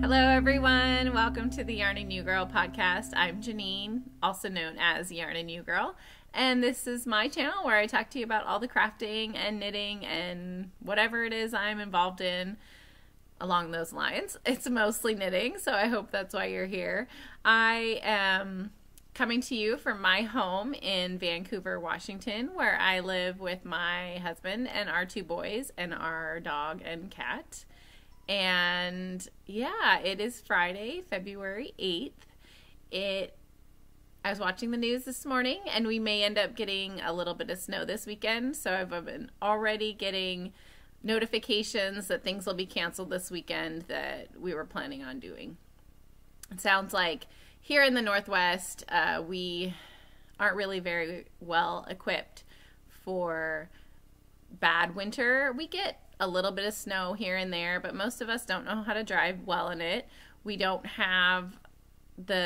Hello everyone, welcome to the Yarn and Ewe Girl Podcast. I'm Janine, also known as Yarn and Ewe Girl, and this is my channel where I talk to you about all the crafting and knitting and whatever it is I'm involved in along those lines. It's mostly knitting, so I hope that's why you're here. I am coming to you from my home in Vancouver, Washington, where I live with my husband and our two boys and our dog and cat. And yeah, it is Friday, February 8th. I was watching the news this morning, and we may end up getting a little bit of snow this weekend. So I've been already getting notifications that things will be canceled this weekend that we were planning on doing. It sounds like here in the Northwest, we aren't really very well equipped for bad winter. We get a little bit of snow here and there, but most of us don't know how to drive well in it. The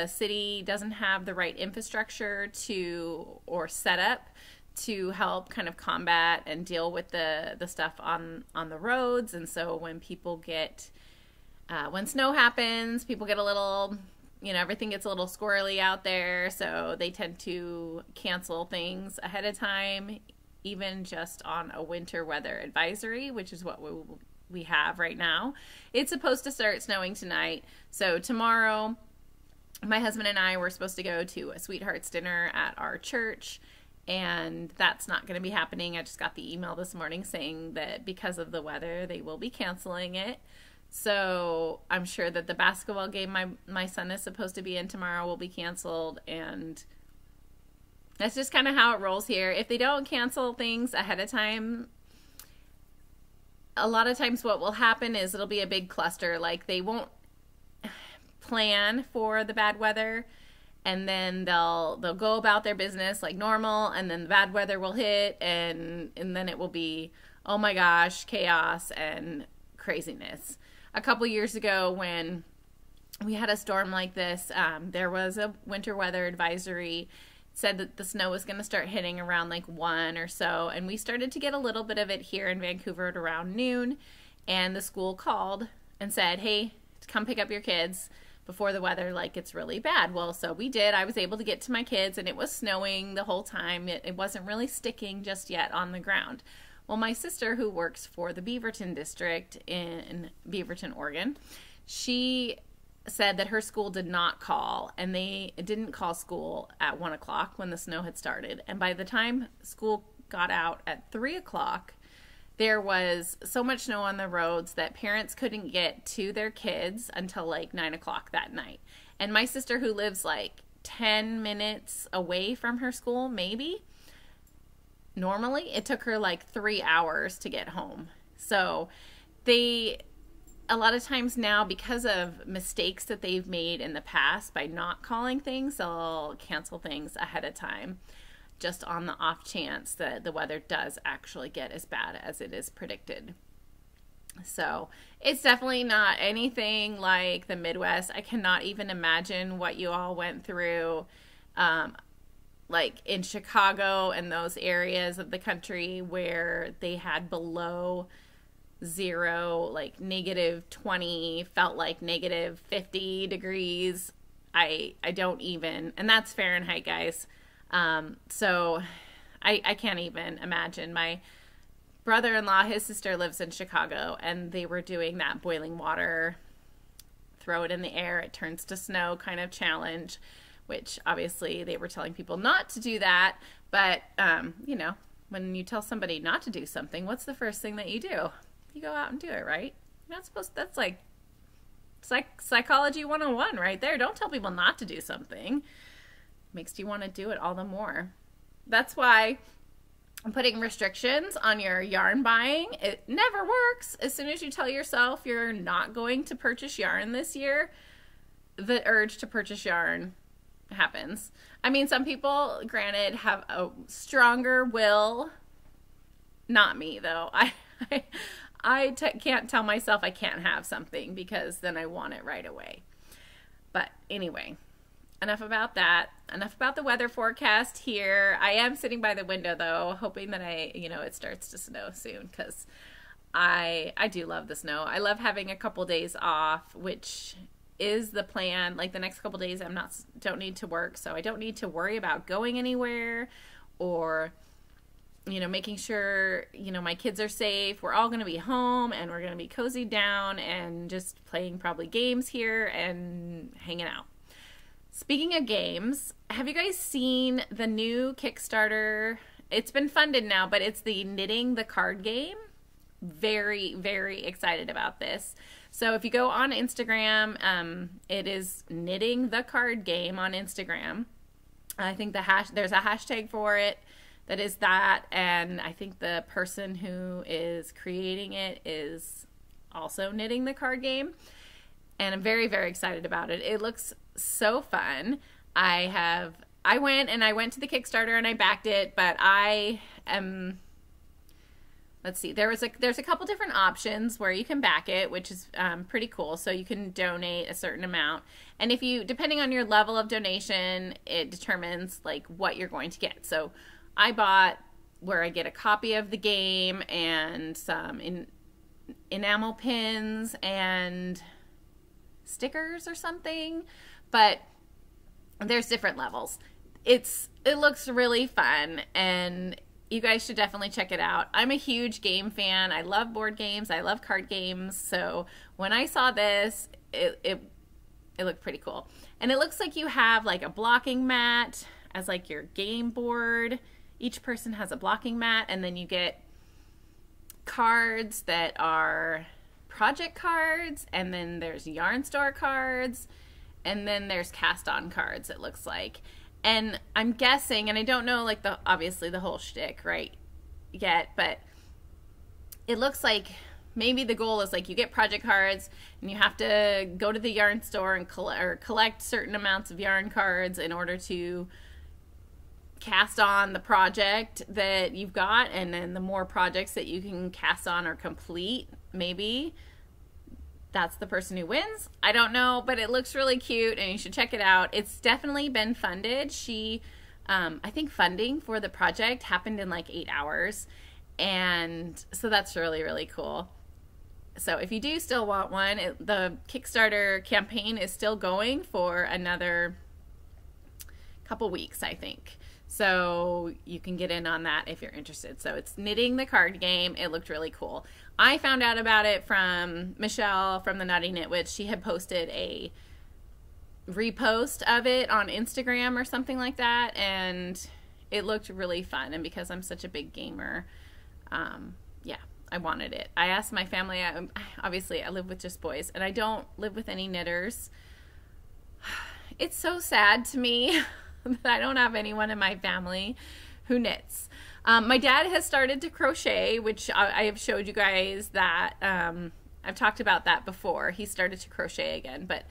city doesn't have the right infrastructure or setup to help kind of combat and deal with the stuff on the roads. And so when when snow happens, people get a little, everything gets a little squirrely out there. So they tend to cancel things ahead of time, even just on a winter weather advisory, which is what we have right now. It's supposed to start snowing tonight. So tomorrow, my husband and I were supposed to go to a sweethearts dinner at our church, and that's not going to be happening. I just got the email this morning saying that because of the weather, they will be canceling it. So I'm sure that the basketball game my son is supposed to be in tomorrow will be canceled, and that's just kind of how it rolls here. If they don't cancel things ahead of time, a lot of times what will happen is it'll be a big cluster. Like, they won't plan for the bad weather, and then they'll go about their business like normal, and then the bad weather will hit, and then it will be, oh my gosh, chaos and craziness. A couple years ago when we had a storm like this, there was a winter weather advisory. Said that the snow was going to start hitting around like 1 or so, and we started to get a little bit of it here in Vancouver at around noon, and the school called and said, hey, come pick up your kids before the weather gets really bad. Well, so we did. I was able to get to my kids, and it was snowing the whole time. It wasn't really sticking just yet on the ground. Well, my sister, who works for the Beaverton district in Beaverton, Oregon, she said that her school did not call, and they didn't call school at 1 o'clock when the snow had started. And by the time school got out at 3 o'clock, there was so much snow on the roads that parents couldn't get to their kids until like 9 o'clock that night. And my sister, who lives like 10 minutes away from her school, maybe, normally it took her like 3 hours to get home. So a lot of times now, because of mistakes that they've made in the past by not calling things, they'll cancel things ahead of time just on the off chance that the weather does actually get as bad as it is predicted. So it's definitely not anything like the Midwest. I cannot even imagine what you all went through like in Chicago and those areas of the country where they had below zero, like -20, felt like -50 degrees. I don't even, and that's Fahrenheit, guys. So I can't even imagine. My brother-in-law, his sister lives in Chicago, and they were doing that boiling water, throw it in the air, it turns to snow kind of challenge, which obviously they were telling people not to do that. But, when you tell somebody not to do something, what's the first thing that you do? You go out and do it, right? You're not supposed to, that's like psychology 101 right there. Don't tell people not to do something. Makes you want to do it all the more. That's why I'm putting restrictions on your yarn buying. It never works. As soon as you tell yourself you're not going to purchase yarn this year, the urge to purchase yarn happens. I mean, some people, granted, have a stronger will. Not me, though. I can't tell myself I can't have something because then I want it right away. But anyway, enough about that. Enough about the weather forecast here. I am sitting by the window, though, hoping that it starts to snow soon, because I do love the snow. I love having a couple days off, which is the plan. Like the next couple days, don't need to work, so I don't need to worry about going anywhere or, you know, making sure, you know, my kids are safe. We're all going to be home and we're going to be cozied down and just playing probably games here and hanging out. Speaking of games, have you guys seen the new Kickstarter? It's been funded now, but it's the Knitting the Card game. Very, very excited about this. So if you go on Instagram, it is Knitting the Card Game on Instagram. I think there's a hashtag for it that is that, and I think the person who is creating it is also knitting the card game, and I'm very, very excited about it. It looks so fun. I went to the Kickstarter and I backed it, but let's see, there's a couple different options where you can back it, which is pretty cool. So you can donate a certain amount, and depending on your level of donation, it determines like what you're going to get. So I bought where I get a copy of the game and some enamel pins and stickers or something, but there's different levels. It looks really fun, and you guys should definitely check it out. I'm a huge game fan. I love board games. I love card games. So when I saw this, it looked pretty cool. And it looks like you have like a blocking mat as like your game board. Each person has a blocking mat, and then you get cards that are project cards, and then there's yarn store cards, and then there's cast on cards, it looks like. And I'm guessing, and I don't know like obviously the whole shtick right yet, but it looks like maybe the goal is like you get project cards and you have to go to the yarn store and collect certain amounts of yarn cards in order to cast on the project that you've got, and then the more projects that you can cast on or complete, maybe that's the person who wins. I don't know, but it looks really cute and you should check it out. It's definitely been funded. I think funding for the project happened in like 8 hours, and so that's really, really cool. So if you do still want one, the Kickstarter campaign is still going for another couple weeks, I think. So you can get in on that if you're interested. So it's Knitting the Card Game. It looked really cool. I found out about it from Michelle from the Naughty Knit Witch. She had posted a repost of it on Instagram or something like that, and it looked really fun. And because I'm such a big gamer, yeah, I wanted it. I asked my family, obviously I live with just boys, and I don't live with any knitters. It's so sad to me that I don't have anyone in my family who knits. My dad has started to crochet, which I have showed you guys that. I've talked about that before. He started to crochet again, but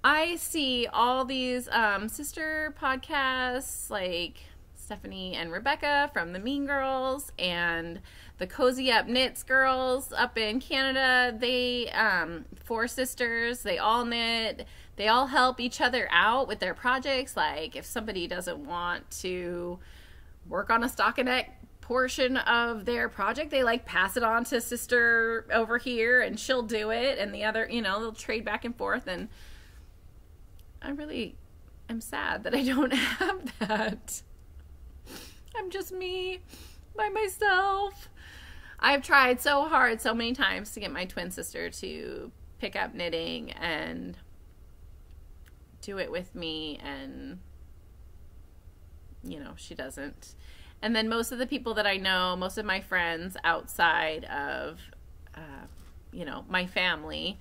I see all these sister podcasts like Stephanie and Rebecca from the Mean Girls and the Cozy Up Knits girls up in Canada. They, 4 sisters, they all knit. They all help each other out with their projects. Like if somebody doesn't want to work on a stockinette portion of their project, they like pass it on to sister over here and she'll do it, and the other, you know, they'll trade back and forth. And I really am sad that I don't have that. I'm just me by myself. I've tried so hard so many times to get my twin sister to pick up knitting and do it with me, and you know, she doesn't. And then most of the people that I know, most of my friends outside of you know, my family,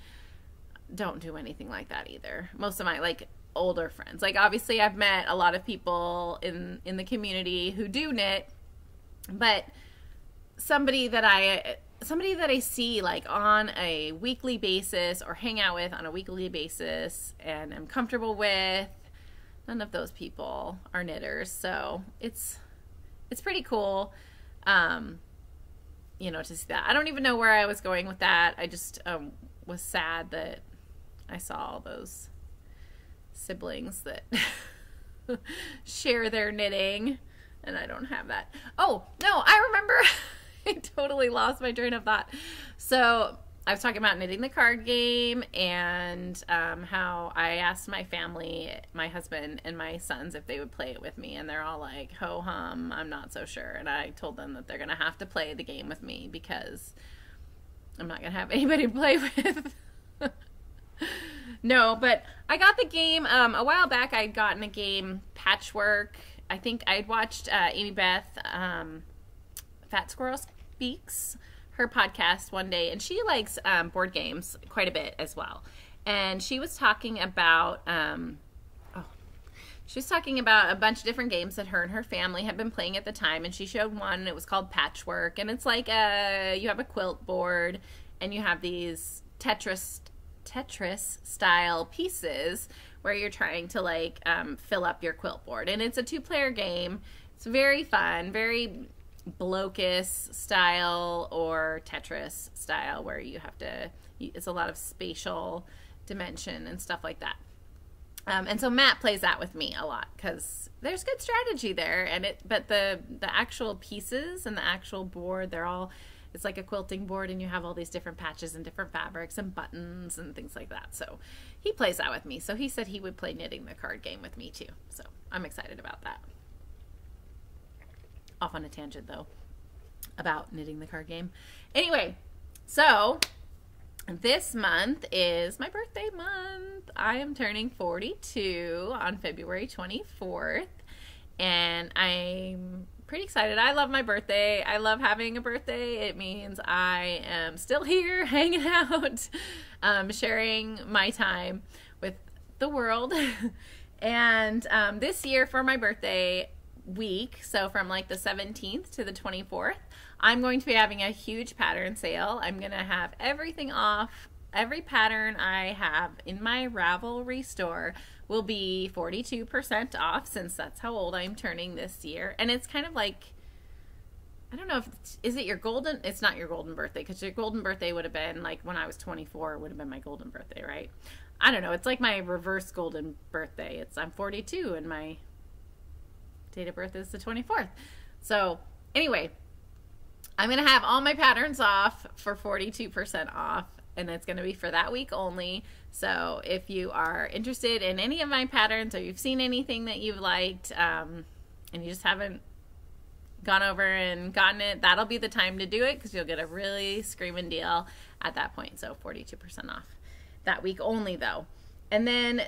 don't do anything like that either. Most of my like older friends, like obviously I've met a lot of people in the community who do knit, but somebody that I see like on a weekly basis or hang out with on a weekly basis and I'm comfortable with, none of those people are knitters. So it's pretty cool, you know, to see that. I don't even know where I was going with that. I just was sad that I saw all those siblings that share their knitting, and I don't have that. Oh, no, I remember. I totally lost my train of thought. So I was talking about knitting the card game and how I asked my family, my husband and my sons, if they would play it with me. And they're all like, ho hum, I'm not so sure. And I told them that they're going to have to play the game with me because I'm not going to have anybody to play with. No, but I got the game a while back. I'd gotten a game, Patchwork. I think I'd watched Amy Beth, Fat Squirrel Speaks, her podcast one day, and she likes board games quite a bit as well. And she was talking about a bunch of different games that her and her family had been playing at the time, and she showed one, and it was called Patchwork, and it's like you have a quilt board, and you have these Tetris style pieces where you're trying to like fill up your quilt board, and it's a 2-player game. It's very fun, very Blocus style or Tetris style, where you have to, it's a lot of spatial dimension and stuff like that. And so Matt plays that with me a lot because there's good strategy there, but the actual pieces and the actual board, it's like a quilting board, and you have all these different patches and different fabrics and buttons and things like that. So he plays that with me. So he said he would play knitting the card game with me too. So I'm excited about that. Off on a tangent though about knitting the card game. Anyway, so this month is my birthday month. I am turning 42 on February 24th, and I'm pretty excited. I love my birthday. I love having a birthday. It means I am still here hanging out, sharing my time with the world. And this year for my birthday week, so from like the 17th to the 24th, I'm going to be having a huge pattern sale. I'm going to have everything off. Every pattern I have in my Ravelry store will be 42% off, since that's how old I'm turning this year. And it's kind of like, I don't know if is it your golden, it's not your golden birthday, because your golden birthday would have been like when I was 24, would have been my golden birthday, right? I don't know. It's like my reverse golden birthday. I'm 42 and my date of birth is the 24th. So anyway, I'm going to have all my patterns off for 42% off, and it's going to be for that week only. So if you are interested in any of my patterns, or you've seen anything that you've liked, and you just haven't gone over and gotten it, that'll be the time to do it, because you'll get a really screaming deal at that point. So 42% off that week only though. And then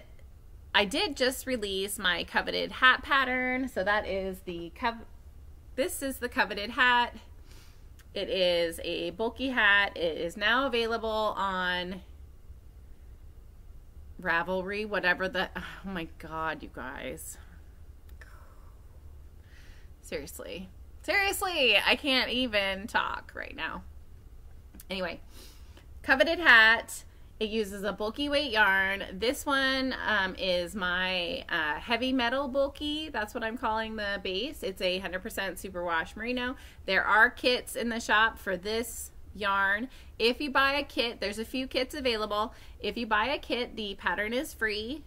I did just release my Coveted hat pattern. So that is this is the Coveted hat. It is a bulky hat. It is now available on Ravelry, whatever oh my God, you guys. Seriously, I can't even talk right now. Anyway, Coveted hat. It uses a bulky weight yarn. This one is my heavy metal bulky. That's what I'm calling the base. It's a 100% superwash merino. There are kits in the shop for this yarn. If you buy a kit, there's a few kits available. If you buy a kit, the pattern is free.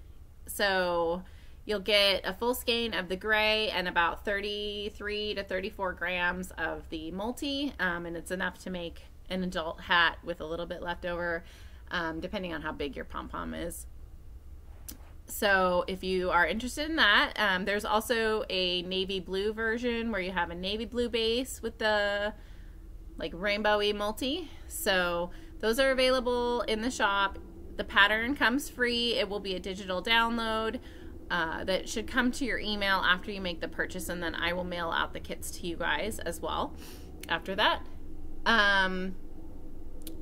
So you'll get a full skein of the gray and about 33 to 34 grams of the multi, and it's enough to make an adult hat with a little bit left over, depending on how big your pom-pom is. So if you are interested in that, there's also a navy blue version where you have a navy blue base with the like rainbowy multi. So those are available in the shop. The pattern comes free. It will be a digital download that should come to your email after you make the purchase, and then I will mail out the kits to you guys as well after that.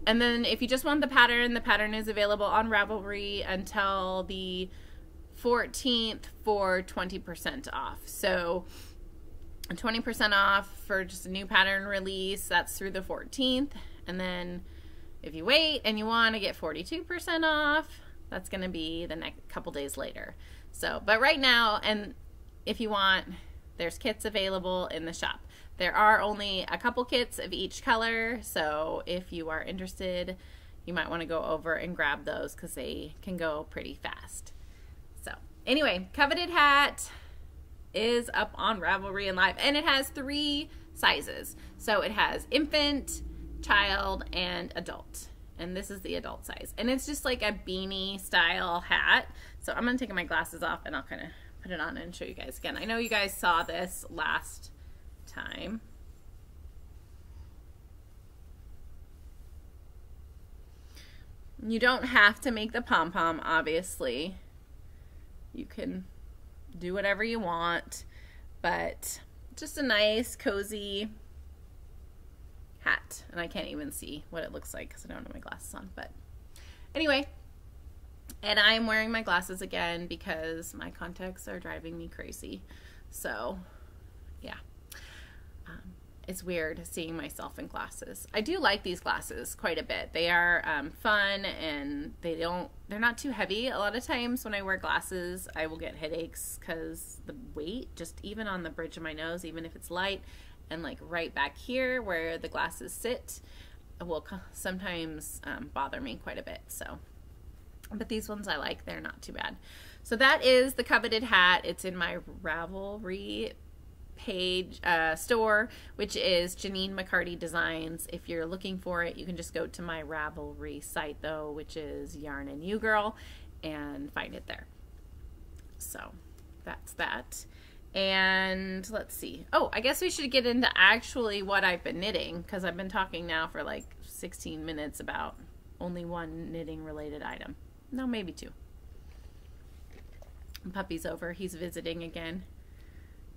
And then if you just want the pattern is available on Ravelry until the 14th for 20% off. So 20% off for just a new pattern release, that's through the 14th. And then if you wait and you want to get 42% off, that's going to be the next couple days later. So, but right now, and if you want, there's kits available in the shop. There are only a couple kits of each color, so if you are interested, you might want to go over and grab those because they can go pretty fast. So anyway, Coveted hat is up on Ravelry and Live, and it has 3 sizes. So it has infant, child, and adult. and this is the adult size. And it's just like a beanie style hat. So I'm going to take my glasses off and I'll kind of put it on and show you guys again. I know you guys saw this last time. You don't have to make the pom-pom, obviously. You can do whatever you want, but just a nice, cozy hat. And I can't even see what it looks like because I don't have my glasses on, but anyway. And I'm wearing my glasses again because my contacts are driving me crazy. So, yeah. It's weird seeing myself in glasses. I do like these glasses quite a bit. They are fun, and they're not too heavy. A lot of times when I wear glasses, I will get headaches because the weight, just even on the bridge of my nose, even if it's light, and like right back here where the glasses sit, will sometimes bother me quite a bit. So, but these ones I like. They're not too bad. So that is the Coveted hat. It's in my Ravelry page store, which is Janine McCarty Designs. If you're looking for it, you can just go to my Ravelry site though, which is yarnandewegirl, and find it there. So that's that. And let's see. Oh, I guess we should get into actually what I've been knitting, because I've been talking now for like 16 minutes about only one knitting related item. No, maybe two. Puppy's over. He's visiting again.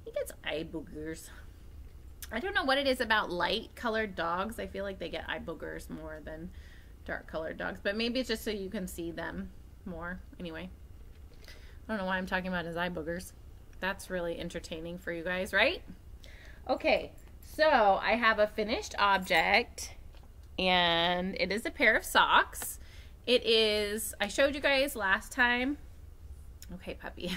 He gets eye boogers. I don't know what it is about light colored dogs. I feel like they get eye boogers more than dark colored dogs, but maybe it's just so you can see them more. Anyway, I don't know why I'm talking about his eye boogers. That's really entertaining for you guys, right? Okay, so I have a finished object, and it is a pair of socks. It is, I showed you guys last time. Okay, puppy.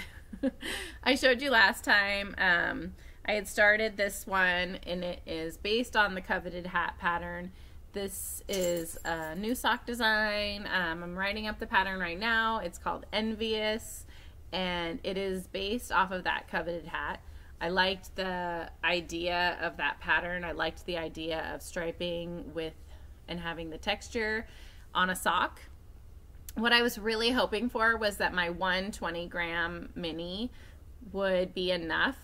I showed you last time. I had started this one, and it is based on the Coveted hat pattern. This is a new sock design. I'm writing up the pattern right now. It's called Envious, and it is based off of that Coveted hat. I liked the idea of that pattern. I liked the idea of striping with and having the texture on a sock. What I was really hoping for was that my 120-gram mini would be enough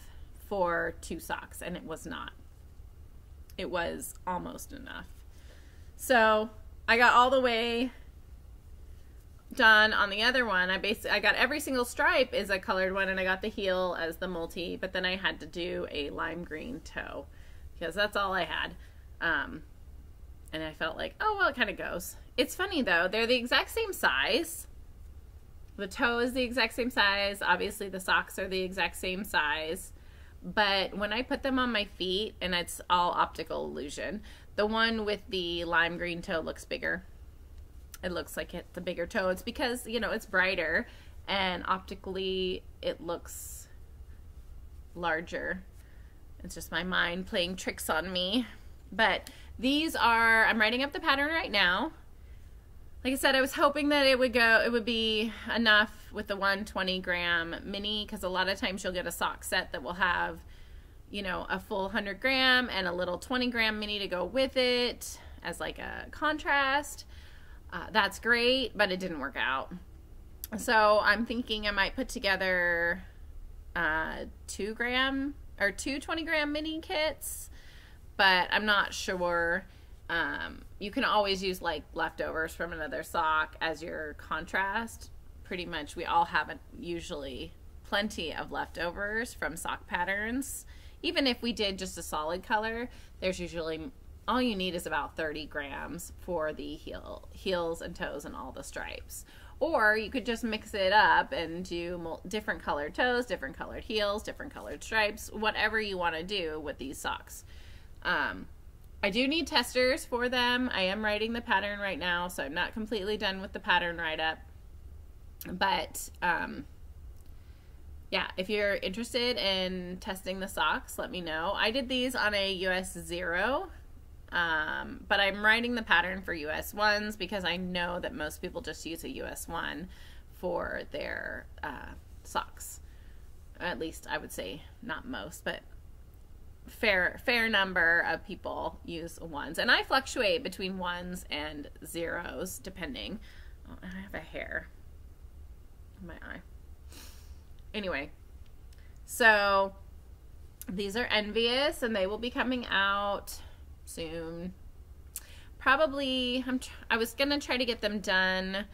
for 2 socks, and it was not. It was almost enough. So I got all the way done on the other one. I got every single stripe is a colored one, and I got the heel as the multi, but then I had to do a lime green toe because that's all I had. And I felt like, oh, well, it kind of goes. It's funny, though. They're the exact same size. The toe is the exact same size. Obviously, the socks are the exact same size. But when I put them on my feet, and it's all optical illusion, the one with the lime green toe looks bigger. It looks like it's a bigger toe. It's because, you know, it's brighter, and optically it looks larger. It's just my mind playing tricks on me. But these are, I'm writing up the pattern right now. Like I said, I was hoping that it would be enough with the 120-gram mini, because a lot of times you'll get a sock set that will have, you know, a full 100-gram and a little 20-gram mini to go with it as like a contrast. That's great, but it didn't work out. So I'm thinking I might put together 2 20-gram mini kits, but I'm not sure. You can always use like leftovers from another sock as your contrast. Pretty much we all have usually plenty of leftovers from sock patterns. Even if we did just a solid color, there's usually, all you need is about 30 grams for the heels and toes and all the stripes. Or you could just mix it up and do different colored toes, different colored heels, different colored stripes, whatever you want to do with these socks. I do need testers for them. I am writing the pattern right now, so I'm not completely done with the pattern write-up. But, yeah, if you're interested in testing the socks, let me know. I did these on a US 0, but I'm writing the pattern for US 1s because I know that most people just use a US 1 for their socks. At least I would say not most, but fair number of people use ones, and I fluctuate between ones and zeros depending. Oh, I have a hair in my eye. Anyway, so these are Envious, and they will be coming out soon. Probably, I was gonna try to get them done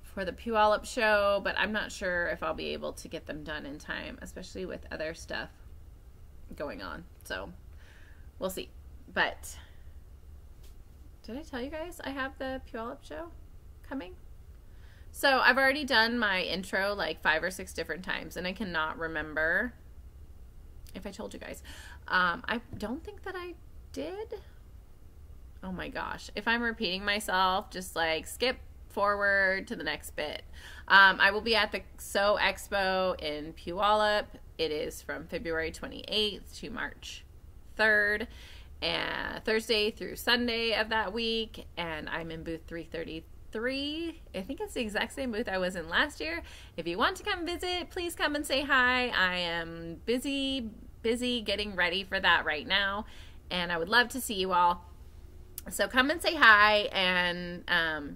for the Puyallup show, but I'm not sure if I'll be able to get them done in time, especially with other stuff going on. So we'll see. But did I tell you guys I have the Puyallup show coming? So I've already done my intro like 5 or 6 different times, and I cannot remember if I told you guys. I don't think that I did. Oh my gosh. If I'm repeating myself, just like skip forward to the next bit. I will be at the Sew Expo in Puyallup. It is from February 28th to March 3rd, and Thursday through Sunday of that week. And I'm in booth 333. I think it's the exact same booth I was in last year. If you want to come visit, please come and say hi. I am busy getting ready for that right now, and I would love to see you all. So come and say hi, and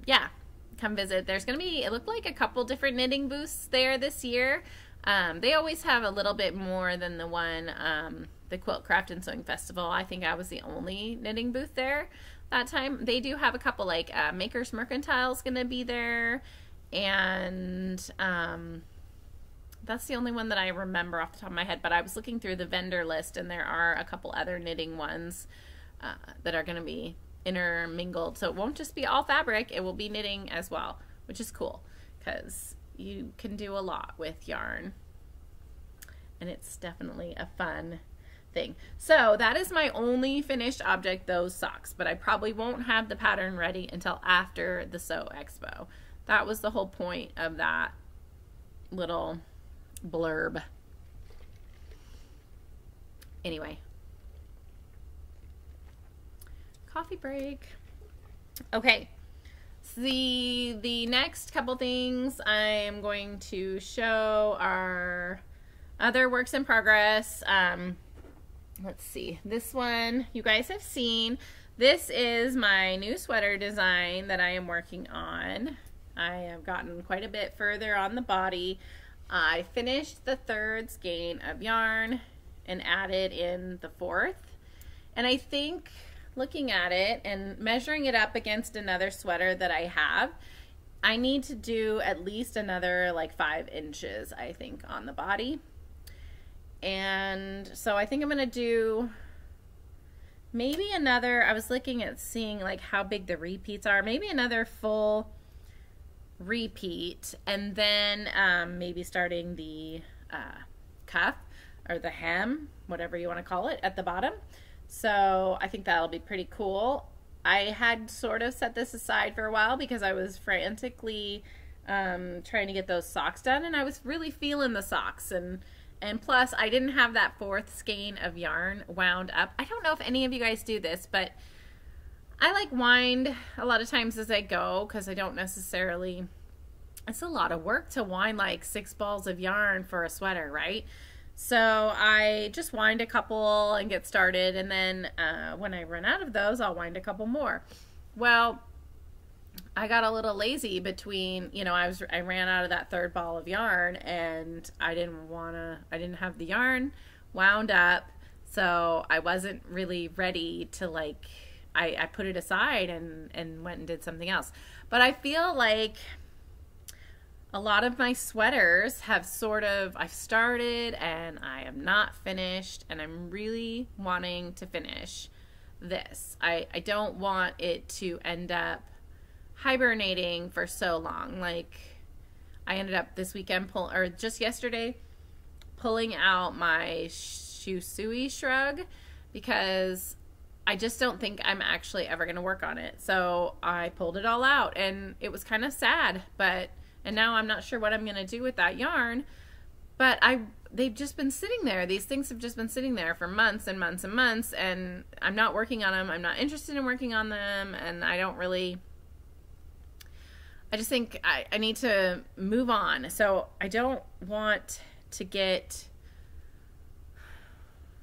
yeah, come visit. There's going to be, it looked like a couple different knitting booths there this year. They always have a little bit more than the one, the Quilt Craft and Sewing Festival. I think I was the only knitting booth there that time. They do have a couple, like Maker's Mercantile's going to be there, and that's the only one that I remember off the top of my head. But I was looking through the vendor list, and there are a couple other knitting ones that are going to be intermingled. So it won't just be all fabric, it will be knitting as well, which is cool because you can do a lot with yarn, and it's definitely a fun thing. So that is my only finished object, those socks, but I probably won't have the pattern ready until after the Sew Expo. That was the whole point of that little blurb. Anyway, coffee break. Okay, so the next couple things I am going to show are other works in progress. Let's see, this one you guys have seen. This is my new sweater design that I am working on. I have gotten quite a bit further on the body. I finished the 3rd skein of yarn and added in the 4th, and I think looking at it and measuring it up against another sweater that I have, I need to do at least another like 5 inches, I think, on the body. And so I think I'm gonna do maybe another, I was looking at seeing like how big the repeats are, maybe another full repeat, and then maybe starting the cuff or the hem, whatever you want to call it, at the bottom. So I think that'll be pretty cool. I had sort of set this aside for a while because I was frantically trying to get those socks done, and I was really feeling the socks, and plus I didn't have that 4th skein of yarn wound up. I don't know if any of you guys do this, but I like wind a lot of times as I go because I don't necessarily, it's a lot of work to wind like 6 balls of yarn for a sweater, right? So I just wind a couple and get started, and then when I run out of those, I'll wind a couple more. Well, I got a little lazy between, you know, I ran out of that 3rd ball of yarn, and I didn't have the yarn wound up, so I wasn't really ready to, like, I put it aside and went and did something else. But I feel like a lot of my sweaters have sort of, I've started and I am not finished, and I'm really wanting to finish this. I don't want it to end up hibernating for so long. Like, I ended up this weekend just yesterday pulling out my Shusui shrug because I just don't think I'm actually ever going to work on it. So I pulled it all out, and it was kind of sad, and now I'm not sure what I'm going to do with that yarn, but they've just been sitting there. These things have just been sitting there for months and months and months, and I'm not working on them. I'm not interested in working on them, and I just think I need to move on. So I don't want to get,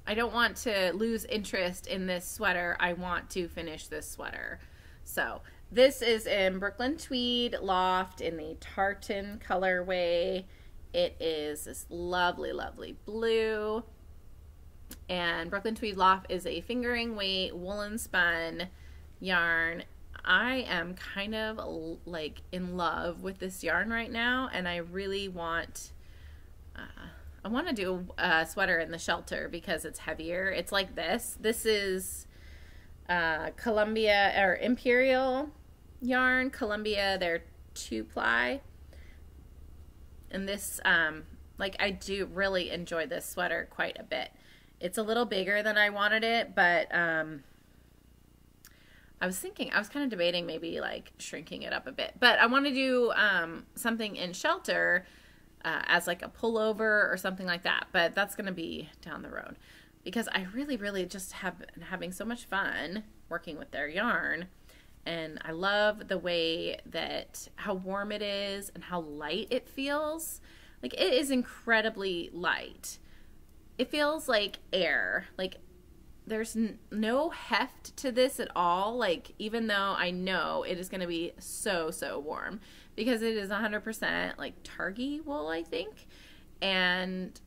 I don't want to lose interest in this sweater. I want to finish this sweater. So this is in Brooklyn Tweed Loft in the Tartan colorway. It is this lovely, lovely blue. And Brooklyn Tweed Loft is a fingering weight woolen spun yarn. I am kind of like in love with this yarn right now, and I really want to do a sweater in the shelter because it's heavier. It's like this. This is Columbia or Imperial yarn. Columbia, they're 2-ply. And this, like, I do really enjoy this sweater quite a bit. It's a little bigger than I wanted it, but I was kind of debating maybe like shrinking it up a bit. But I want to do something in shelter as like a pullover or something like that. But that's going to be down the road because I really, really just have been having so much fun working with their yarn. And I love the way that how warm it is and how light it feels. Like, it is incredibly light. It feels like air. Like, there's no heft to this at all. Like, even though I know it is going to be so, so warm because it is 100% like Targi wool, I think. And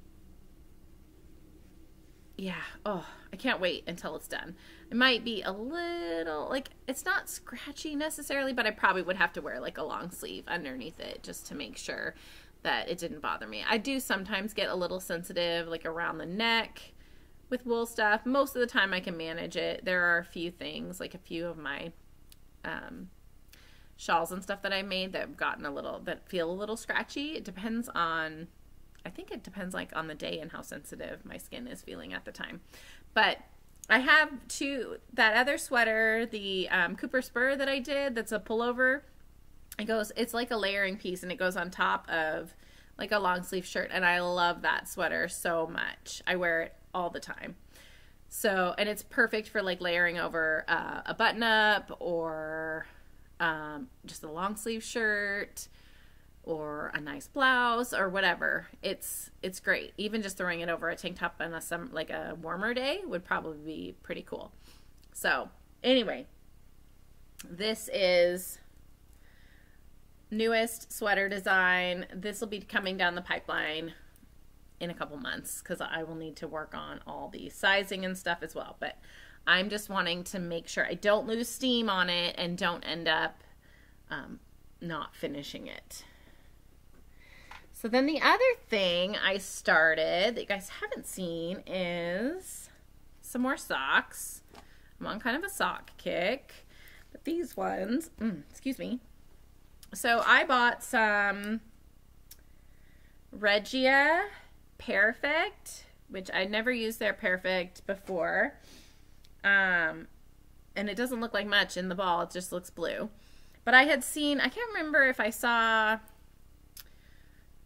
yeah, oh, I can't wait until it's done. It might be a little, like, it's not scratchy necessarily, but I probably would have to wear like a long sleeve underneath it just to make sure that it didn't bother me. I do sometimes get a little sensitive, like around the neck with wool stuff. Most of the time I can manage it. There are a few things, like a few of my shawls and stuff that I made that have gotten that feel a little scratchy. It depends on, I think it depends like on the day and how sensitive my skin is feeling at the time. But I have that other sweater, the Cooper Spur that I did, that's a pullover. It's like a layering piece and it goes on top of like a long sleeve shirt. And I love that sweater so much. I wear it all the time. So, and it's perfect for like layering over a button up or just a long sleeve shirt or a nice blouse or whatever. It's great. Even just throwing it over a tank top on like a warmer day would probably be pretty cool. So anyway, this is newest sweater design. This will be coming down the pipeline in a couple months because I will need to work on all the sizing and stuff as well. But I'm just wanting to make sure I don't lose steam on it and don't end up not finishing it. So then the other thing I started that you guys haven't seen is some more socks. I'm on kind of a sock kick, but these ones, excuse me. So I bought some Regia Pairfect, which I'd never used their Pairfect before. And it doesn't look like much in the ball, it just looks blue. But I had seen, I can't remember if I saw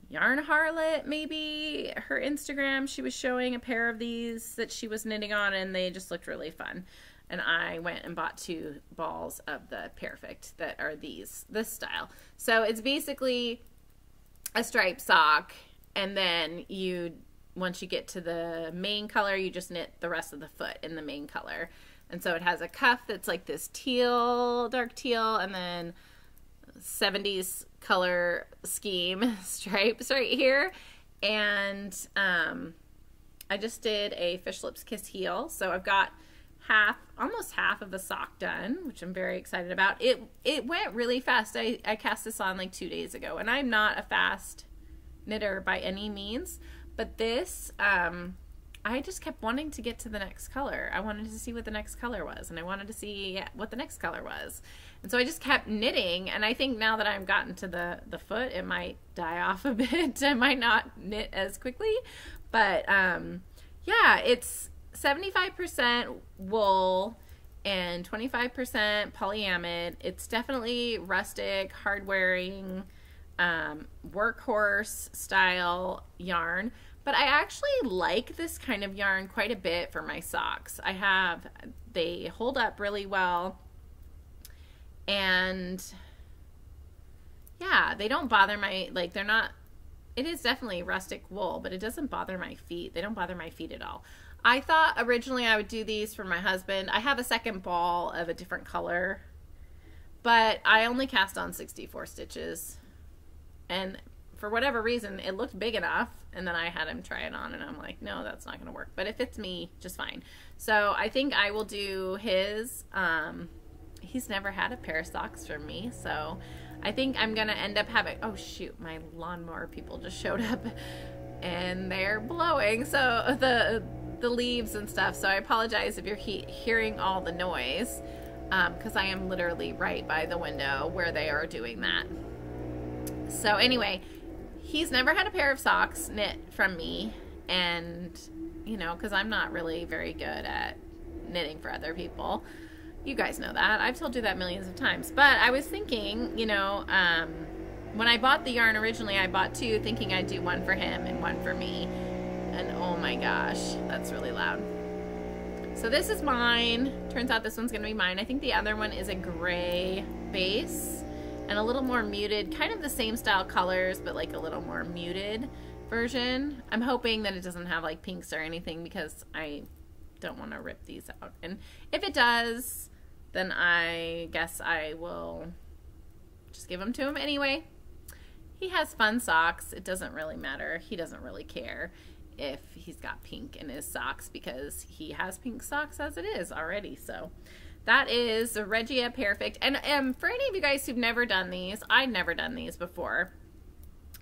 Yarn Harlot, maybe her Instagram, she was showing a pair of these that she was knitting on and they just looked really fun. And I went and bought 2 balls of the Pairfect that are this style. So it's basically a striped sock, and then once you get to the main color, you just knit the rest of the foot in the main color. And so it has a cuff that's like this teal, dark teal, and then 70s color scheme stripes right here. And I just did a Fish Lips Kiss heel. So I've got almost half of the sock done, which I'm very excited about. It went really fast. I cast this on like 2 days ago, and I'm not a fast knitter by any means, but this, I just kept wanting to get to the next color. I wanted to see what the next color was, and I wanted to see what the next color was. And so I just kept knitting, and I think now that I've gotten to the foot, it might die off a bit. I might not knit as quickly, but yeah, it's 75% wool and 25% polyamide. It's definitely rustic, hard-wearing, workhorse style yarn. But I actually like this kind of yarn quite a bit for my socks. They hold up really well. And yeah, they don't bother they're not, it is definitely rustic wool, but it doesn't bother my feet. They don't bother my feet at all. I thought originally I would do these for my husband. I have a second ball of a different color, but I only cast on 64 stitches. And for whatever reason, it looked big enough. And then I had him try it on, and I'm like, no, that's not going to work. But it fits me just fine. So I think I will do his. He's never had a pair of socks from me, so I think I'm going to end up having, oh shoot, my lawnmower people just showed up and they're blowing. So the leaves and stuff. So I apologize if you're hearing all the noise, because I am literally right by the window where they are doing that. So anyway, he's never had a pair of socks knit from me, and you know, because I'm not really very good at knitting for other people. You guys know that. I've told you that millions of times. But I was thinking, you know, when I bought the yarn originally, I bought two thinking I'd do one for him and one for me. And oh my gosh, that's really loud. So this is mine. Turns out this one's going to be mine. I think the other one is a gray base and a little more muted, kind of the same style colors, but like a little more muted version. I'm hoping that it doesn't have like pinks or anything, because I don't want to rip these out. And if it does, then I guess I will just give them to him anyway. He has fun socks. It doesn't really matter. He doesn't really care if he's got pink in his socks, because he has pink socks as it is already. So that is the Regia Pairfect. And for any of you guys who've never done these, I'd never done these before.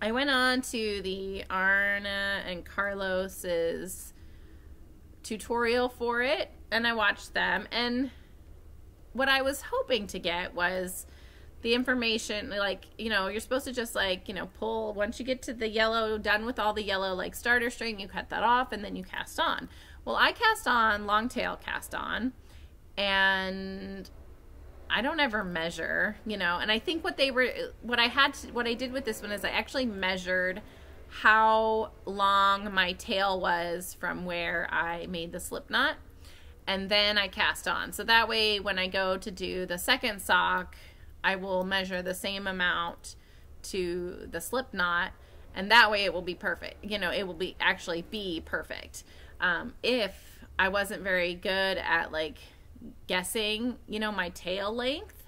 I went on to the Arna and Carlos's tutorial for it, and I watched them, and what I was hoping to get was the information, like, you know, you're supposed to just like, you know, pull, once you get to the yellow, done with all the yellow like starter string, you cut that off and then you cast on. Well, I cast on long tail cast on, and I don't ever measure, you know, and I think what I did with this one is I actually measured how long my tail was from where I made the slip knot, and then I cast on. So that way when I go to do the second sock, I will measure the same amount to the slip knot, and that way it will be perfect. You know, it will be actually be perfect. If I wasn't very good at like guessing, you know, my tail length,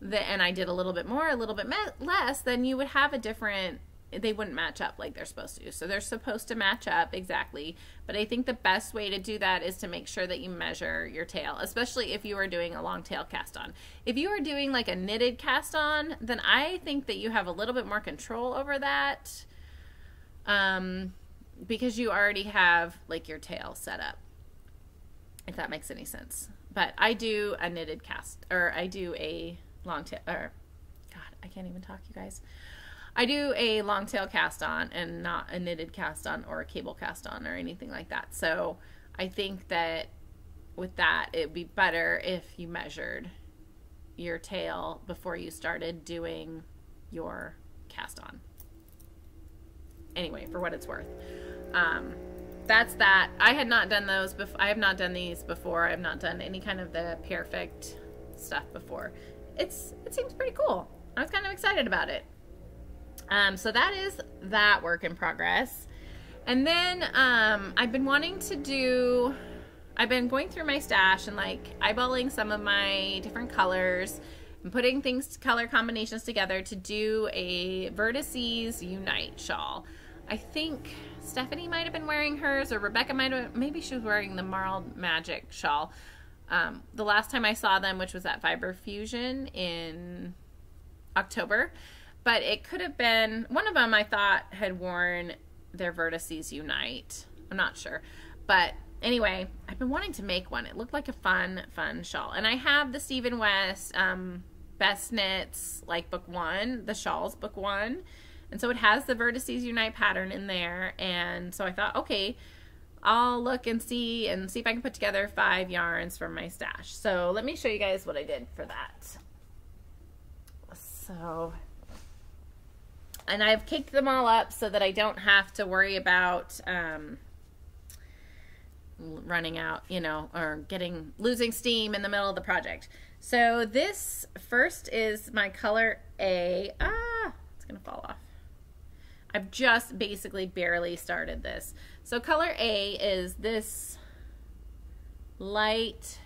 and I did a little bit more, a little bit less, then you would have a different, they wouldn't match up like they're supposed to. So they're supposed to match up exactly. But I think the best way to do that is to make sure that you measure your tail, especially if you are doing a long tail cast on. If you are doing like a knitted cast on, then I think that you have a little bit more control over that, because you already have like your tail set up, if that makes any sense. But I do a knitted cast, or I do a long tail, or God, I can't even talk, you guys. I do a long tail cast on and not a knitted cast on or a cable cast on or anything like that. So I think that with that, it'd be better if you measured your tail before you started doing your cast on. Anyway, for what it's worth. That's that. I had not done those before. I have not done these before. I have not done any kind of the Pairfect stuff before. It seems pretty cool. I was kind of excited about it. So that is that work in progress. And then I've been wanting to do, I've been going through my stash and like eyeballing some of my different colors and putting things, color combinations together to do a Vertices Unite shawl. I think Stephanie might have been wearing hers, or Rebecca might have, maybe she was wearing the Marled Magic shawl. The last time I saw them, which was at Fiber Fusion in October. But it could have been, one of them I thought had worn their Vertices Unite. I'm not sure. But anyway, I've been wanting to make one. It looked like a fun shawl. And I have the Stephen West Best Knits, like book 1, the shawls book 1. And so it has the Vertices Unite pattern in there. And so I thought, okay, I'll look and see if I can put together 5 yarns from my stash. So let me show you guys what I did for that. So, and I've caked them all up so that I don't have to worry about running out, you know, or losing steam in the middle of the project. So this first is my color A. It's gonna fall off. I've just basically barely started this. So color A is this light.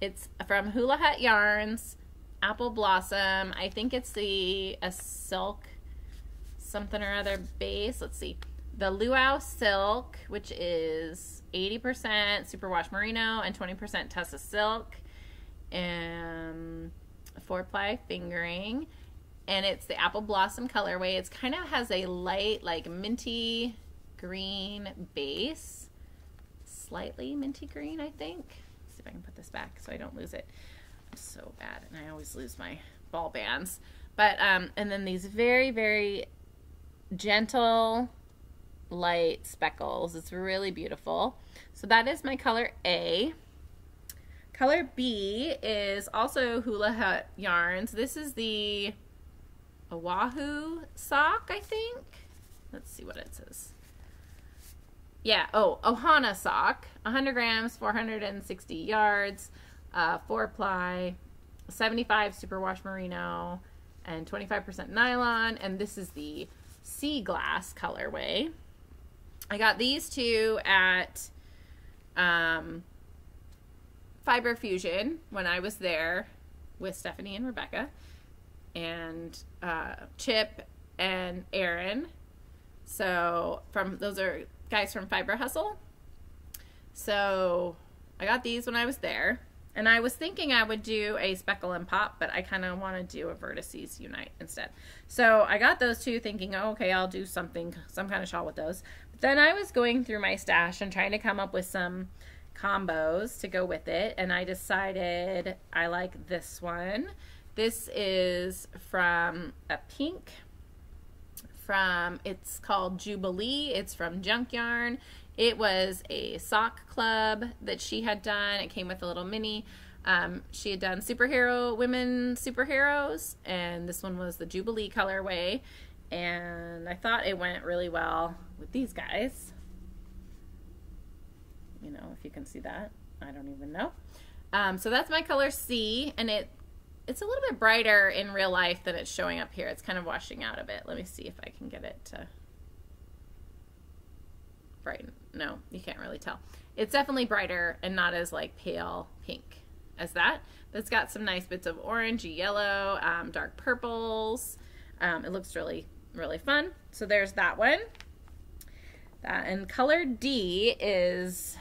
It's from Hula Hut Yarns, Apple Blossom. I think it's a silk something or other base. Let's see. The Luau Silk, which is 80% superwash merino and 20% Tussa silk, and 4-ply fingering, and it's the Apple Blossom colorway. It's kind of has a light, like minty green base, slightly minty green, I think. Let's see if I can put this back so I don't lose it. I'm so bad, and I always lose my ball bands. But and then these very, very gentle light speckles. It's really beautiful. So that is my color A. Color B is also Hula Hut Yarns. This is the Oahu sock, I think. Let's see what it says. Yeah, oh, Ohana sock. 100 grams, 460 yards, 4-ply, 75 superwash merino, and 25% nylon. And this is the seaglass colorway. I got these two at Fiber Fusion when I was there with Stephanie and Rebecca and Chip and Aaron. So those are guys from Fiber Hustle. So I got these when I was there, and I was thinking I would do a speckle and pop, but I kind of want to do a Vertices Unite instead. So I got those two thinking, oh, okay, I'll do some kind of shawl with those. But then I was going through my stash and trying to come up with some combos to go with it, and I decided I like this one. This is from a pink it's called Jubilee. It's from Junkyarn. It was a sock club that she had done. It came with a little mini. She had done women superheroes, and this one was the Jubilee colorway, and I thought it went really well with these guys. You know, if you can see that, I don't even know. So that's my color C, and it's a little bit brighter in real life than it's showing up here. It's kind of washing out a bit. Let me see if I can get it to brighten. No, you can't really tell. It's definitely brighter and not as like pale pink as that. But it's got some nice bits of orangey yellow, dark purples. It looks really, really fun. So there's that one. And color D is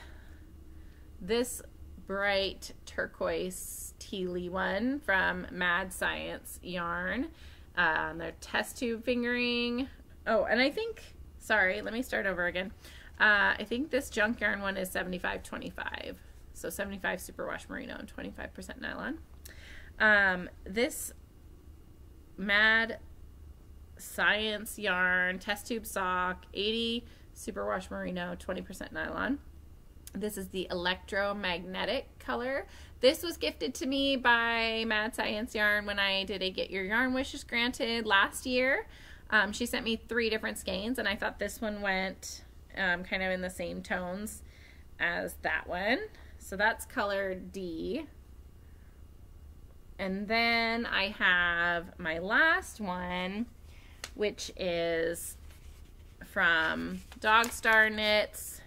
this bright turquoise tealy one from Mad Science Yarn. Their test tube fingering. Oh, and I think, sorry, let me start over again. I think this Junkyarn one is 75-25. So 75 superwash merino and 25% nylon. This Mad Science Yarn test tube sock, 80 superwash merino, 20% nylon. This is the Electromagnetic color. This was gifted to me by Mad Science Yarn when I did a Get Your Yarn Wishes Granted last year. She sent me 3 different skeins, and I thought this one went kind of in the same tones as that one. So that's color D. And then I have my last one, which is from Dog Star Knits.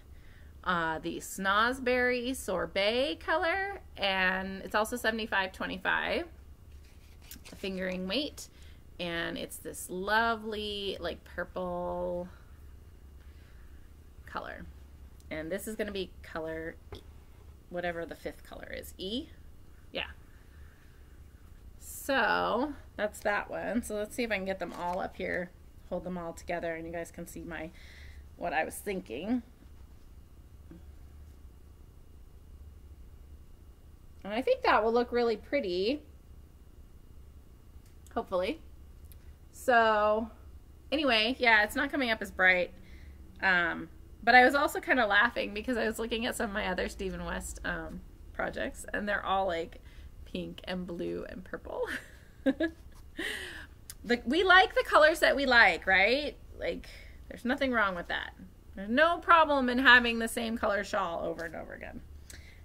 The Snozberry Sorbet color, and it's also 75-25 fingering weight, and it's this lovely like purple color, and this is going to be color whatever the 5th color is, E. Yeah, so that's that one. So let's see if I can get them all up here, hold them all together, and you guys can see what I was thinking. And I think that will look really pretty, hopefully. So anyway, yeah, it's not coming up as bright. But I was also kind of laughing because I was looking at some of my other Stephen West projects, and they're all like pink and blue and purple. We like the colors that we like, right? Like, there's nothing wrong with that. There's no problem in having the same color shawl over and over again.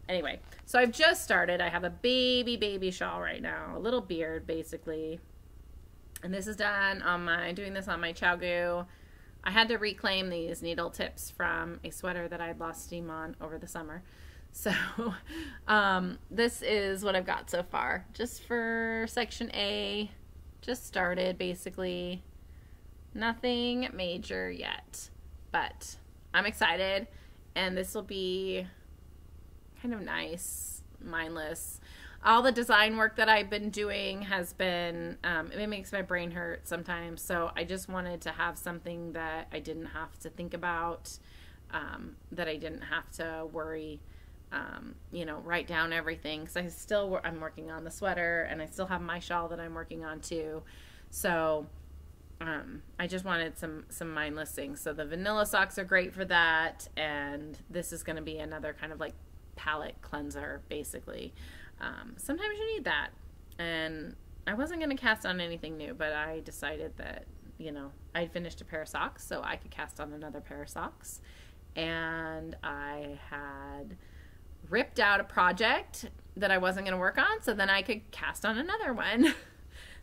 Anyway, so I've just started. I have a baby shawl right now, a little beard basically. And this is done on doing this on my Chowgu. I had to reclaim these needle tips from a sweater that I had lost steam on over the summer. So this is what I've got so far. Just for section A, just started basically. Nothing major yet, but I'm excited, and this will be kind of nice, mindless. All the design work that I've been doing has been, it makes my brain hurt sometimes, so I just wanted to have something that I didn't have to think about, that I didn't have to worry, write down everything, because I'm working on the sweater, and I still have my shawl that I'm working on too, so I just wanted some mindless things. So the vanilla socks are great for that, and this is going to be another kind of like palette cleanser, basically. Sometimes you need that, and I wasn't going to cast on anything new, but I decided that, I'd finished a pair of socks, so I could cast on another pair of socks, and I had ripped out a project that I wasn't going to work on, so then I could cast on another one.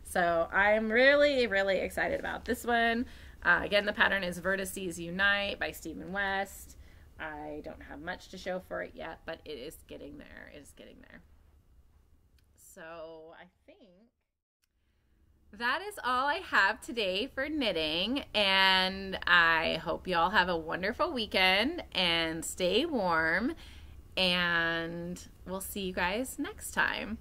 So I'm really, really excited about this one. Again, the pattern is Vertices Unite by Stephen West. I don't have much to show for it yet, but it is getting there. It is getting there. So I think that is all I have today for knitting, and I hope you all have a wonderful weekend and stay warm, and we'll see you guys next time.